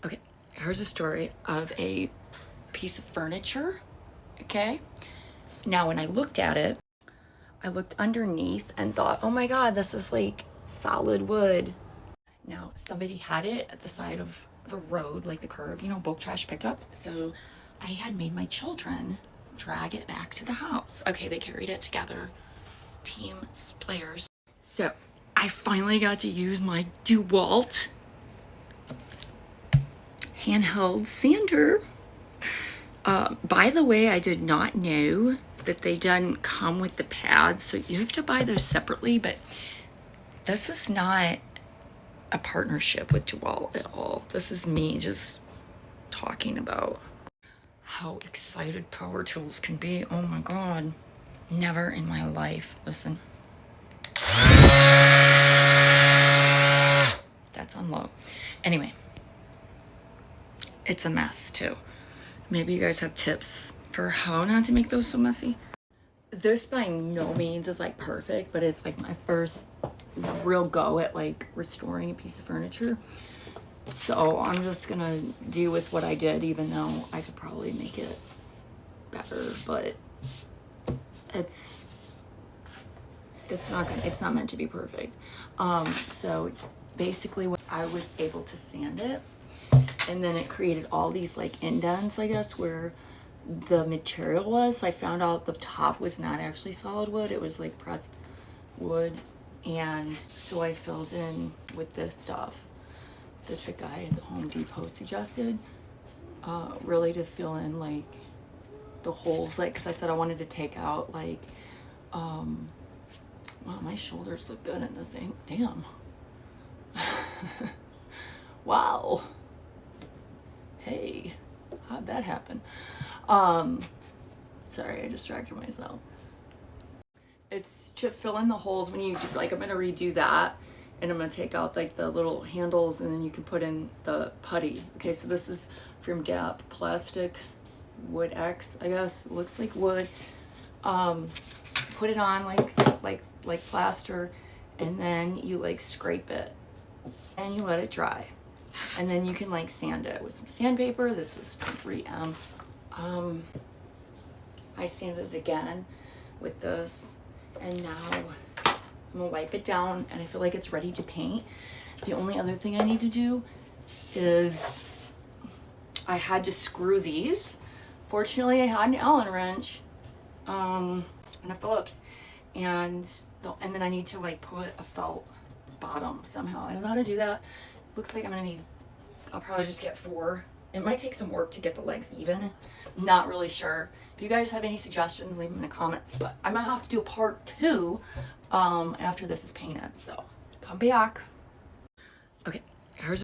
Okay, here's a story of a piece of furniture, okay? Now, when I looked at it, I looked underneath and thought, oh my God, this is like solid wood. Now, somebody had it at the side of the road, like the curb, you know, bulk trash pickup. So I had made my children drag it back to the house. Okay, they carried it together, team players. So I finally got to use my DeWalt handheld sander. By the way, I did not know that they didn't come with the pads, so you have to buy those separately, but this is not a partnership with DeWalt at all. This is me just talking about how excited power tools can be. Oh my God. Never in my life. Listen. That's on low. Anyway, it's a mess too. Maybe you guys have tips for how not to make those so messy. This by no means is like perfect, but it's like my first real go at like restoring a piece of furniture. So I'm just gonna do with what I did, even though I could probably make it better, but it's not meant to be perfect. So basically what I was able to sand it, and then it created all these like indents, I guess, where the material was. So I found out the top was not actually solid wood, it was like pressed wood. And so I filled in with this stuff that the guy at the Home Depot suggested, really to fill in like the holes, like, because I said I wanted to take out like, wow, my shoulders look good in this ink. Damn. Wow. Hey, how'd that happen? Sorry, I distracted myself. It's to fill in the holes when you do, like, I'm gonna redo that, and I'm gonna take out like the little handles, and then you can put in the putty. Okay, so this is from Gap plastic wood X, I guess. It looks like wood. Put it on like plaster, and then you like scrape it and you let it dry, and then you can like sand it with some sandpaper. This is from 3M. I sanded it again with this, and now I'm gonna wipe it down, and I feel like it's ready to paint. The only other thing I need to do is I had to screw these. Fortunately, I had an Allen wrench and a Phillips, and then I need to like put a felt bottom somehow. I don't know how to do that. Looks like I'm gonna need, I'll probably just get 4. It might take some work to get the legs even. Not really sure. If you guys have any suggestions, leave them in the comments. But I might have to do a part 2 after this is painted. So come back.